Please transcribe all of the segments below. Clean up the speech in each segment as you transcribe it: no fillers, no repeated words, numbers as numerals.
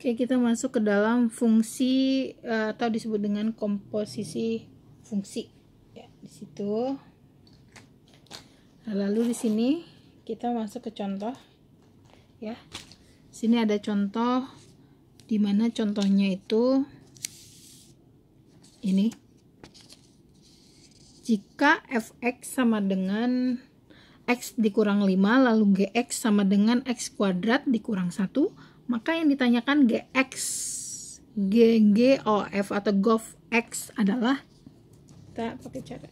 Oke, kita masuk ke dalam fungsi atau disebut dengan komposisi fungsi. Ya, di situ. Lalu di sini kita masuk ke contoh. Ya. Sini ada contoh di mana contohnya itu ini. Jika fx sama dengan x dikurang 5 lalu gx sama dengan x kuadrat dikurang 1, maka yang ditanyakan gx, gof atau gof x adalah, kita pakai cara.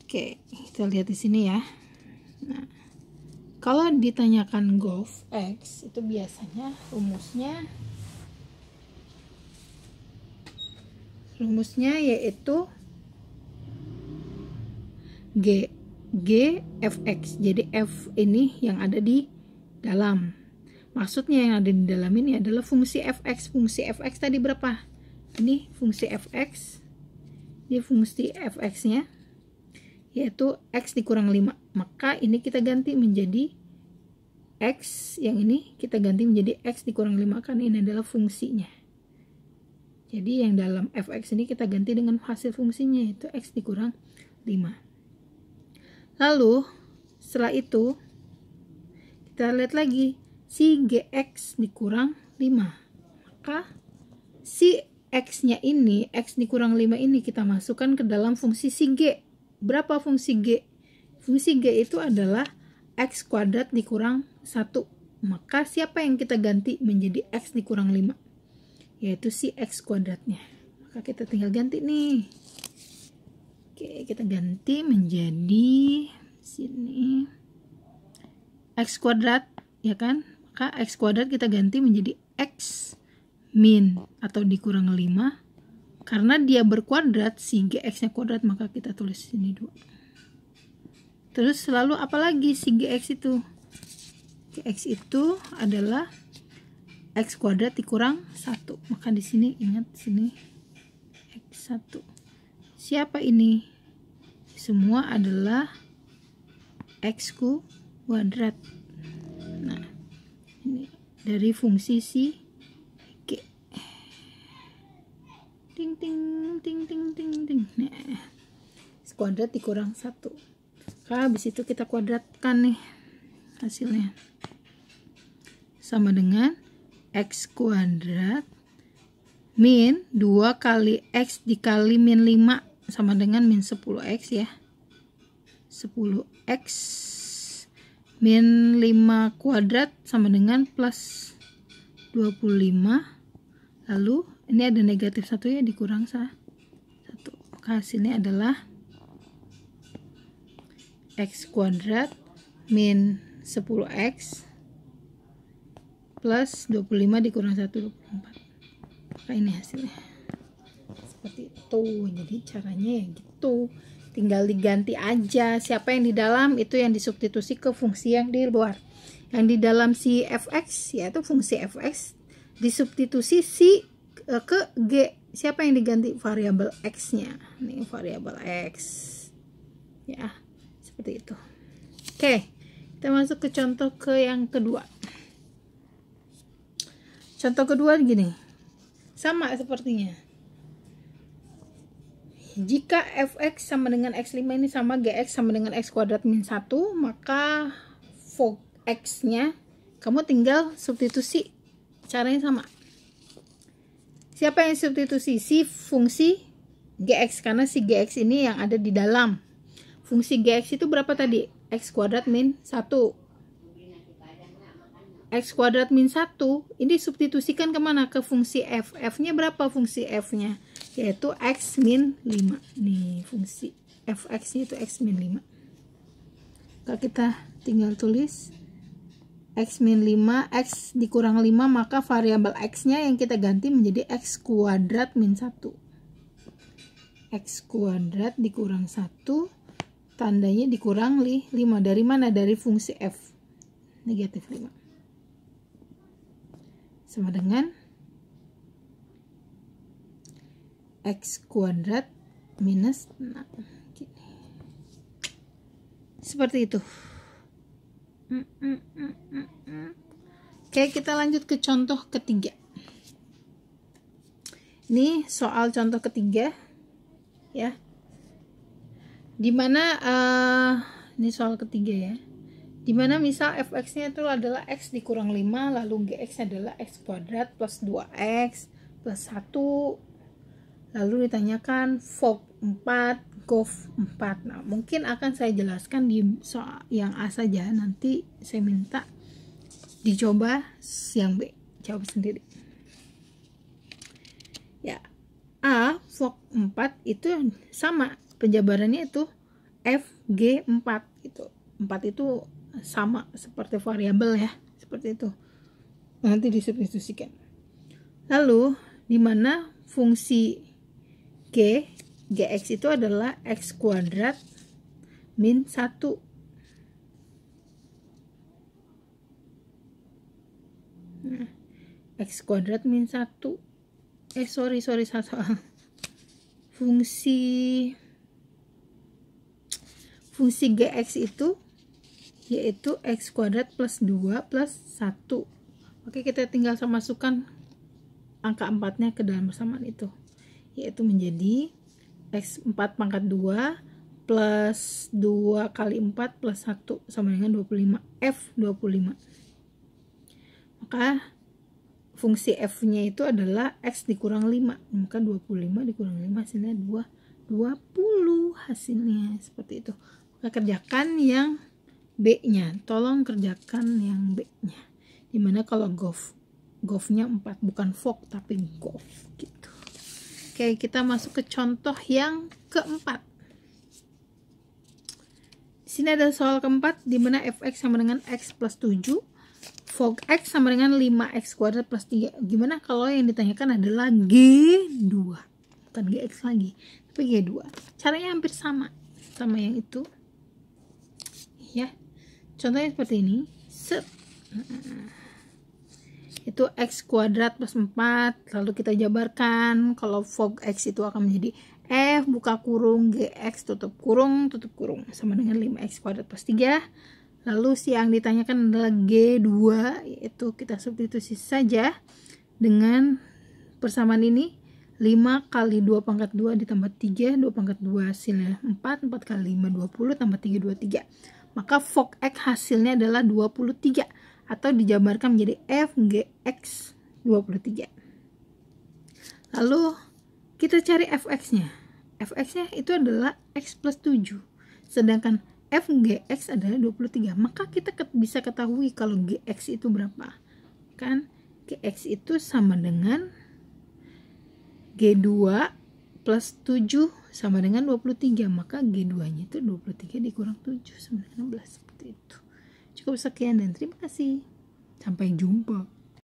Oke, kita lihat di sini ya. Nah, kalau ditanyakan gof x itu biasanya rumusnya yaitu G fx. Jadi f ini yang ada di dalam. Maksudnya yang ada di dalam ini adalah fungsi fx. Fungsi fx tadi berapa? Ini fungsi fx. Ini fungsi fx-nya yaitu x dikurang 5. Maka ini kita ganti menjadi x, yang ini kita ganti menjadi x dikurang 5 karena ini adalah fungsinya. Jadi yang dalam fx ini kita ganti dengan hasil fungsinya yaitu x dikurang 5. Lalu setelah itu kita lihat lagi si gx dikurang 5. Maka si x-nya ini, x dikurang 5 ini kita masukkan ke dalam fungsi si g. Berapa fungsi g? Fungsi g itu adalah x kuadrat dikurang 1. Maka siapa yang kita ganti menjadi x dikurang 5? Yaitu si x kuadratnya. Maka kita tinggal ganti nih. Oke, kita ganti menjadi sini x kuadrat, ya kan? Maka x kuadrat kita ganti menjadi x min atau dikurang 5. Karena dia berkuadrat, si gx-nya kuadrat, maka kita tulis sini 2. Terus lalu apalagi si gx itu? Gx itu adalah x kuadrat dikurang 1. Maka di sini ingat sini x1. Siapa ini? Semua adalah x kuadrat. Nah, ini dari fungsi si g. Ting ting ting ting ting ting. Nah, x kuadrat dikurang 1. Habis itu kita kuadratkan nih hasilnya. Sama dengan x kuadrat min 2 kali x dikali min 5 sama dengan min 10x ya. 10x min 5 kuadrat sama dengan plus 25. Lalu ini ada negatif 1 ya, dikurang 1. Maka hasilnya adalah x kuadrat min 10x plus 25 dikurang 1, 24. Maka ini hasilnya seperti itu. Jadi caranya ya gitu, tinggal diganti aja siapa yang di dalam, itu yang disubstitusi ke fungsi yang di luar. Yang di dalam si fx yaitu fungsi fx disubstitusi si ke g. Siapa yang diganti? Variabel x nya. Ini variabel x ya, seperti itu. Oke, kita masuk ke contoh ke yang kedua. Contoh kedua gini, sama sepertinya. Jika fx sama dengan x5 ini sama, gx sama dengan x kuadrat min 1, maka x nya kamu tinggal substitusi. Caranya sama. Siapa yang substitusi? Si fungsi gx, karena si gx ini yang ada di dalam. Fungsi gx itu berapa tadi? X kuadrat min 1. X kuadrat min 1 ini substitusikan kemana? Ke fungsi f. F nya berapa fungsi f nya? Yaitu x min 5. Nih fungsi fx nya itu x min 5. Kalau kita tinggal tulis x min 5, x dikurang 5, maka variabel x nya yang kita ganti menjadi x kuadrat min 1. X kuadrat dikurang 1, tandanya dikurang 5. Dari mana? Dari fungsi f. Negatif 5. Sama dengan x kuadrat minus 6. Seperti itu. Oke, kita lanjut ke contoh ketiga. Ini soal contoh ketiga ya, dimana ini soal ketiga ya, dimana misal fx nya itu adalah x dikurang 5, lalu gx adalah x kuadrat plus 2x plus 1, lalu ditanyakan fog 4, gov 4. Nah, mungkin akan saya jelaskan di soal yang A saja, nanti saya minta dicoba yang B, jawab sendiri ya. A fog 4 itu sama penjabarannya itu fg4 gitu. 4 itu sama seperti variabel ya, seperti itu, nanti disubstitusikan. Lalu dimana fungsi gx itu adalah x kuadrat min 1. Nah, x kuadrat min 1 sorry fungsi gx itu yaitu x kuadrat plus 2 plus 1. Oke, kita tinggal masukkan angka 4 nya ke dalam persamaan itu, yaitu menjadi x 4 pangkat 2 plus 2 kali 4 plus 1 sama dengan 25, f 25. Maka fungsi f nya itu adalah x dikurang 5, maka 25 dikurang 5 hasilnya 20 hasilnya, seperti itu. Maka kerjakan yang B nya, tolong kerjakan yang B nya, dimana kalau gov nya 4, bukan fog tapi gov gitu. Oke, kita masuk ke contoh yang keempat. Di sini ada soal keempat, dimana fx sama dengan x plus 7, fog x sama dengan 5x kuadrat plus 3. Gimana kalau yang ditanyakan adalah G2, bukan Gx lagi, tapi G2. Caranya hampir sama yang itu ya. Contohnya seperti ini. Itu x kuadrat plus 4, lalu kita jabarkan. Kalau fog x itu akan menjadi f buka kurung gx tutup kurung sama dengan 5x kuadrat plus 3. Lalu yang ditanyakan adalah G2, yaitu kita substitusi saja dengan persamaan ini. 5 kali 2 pangkat 2 ditambah 3, 2 pangkat 2 hasilnya 4, 4 kali 5 20 tambah 3 23. Maka fog x hasilnya adalah 23, atau dijabarkan menjadi f gx 23. Lalu kita cari fx nya. Fx nya itu adalah x plus 7, sedangkan f gx adalah 23. Maka kita bisa ketahui kalau gx itu berapa. Kan gx itu sama dengan G2 plus 7 sama dengan 23. Maka G2 nya itu 23 dikurang 7 sama dengan 16, seperti itu. Cukup sekian dan terima kasih. Sampai jumpa.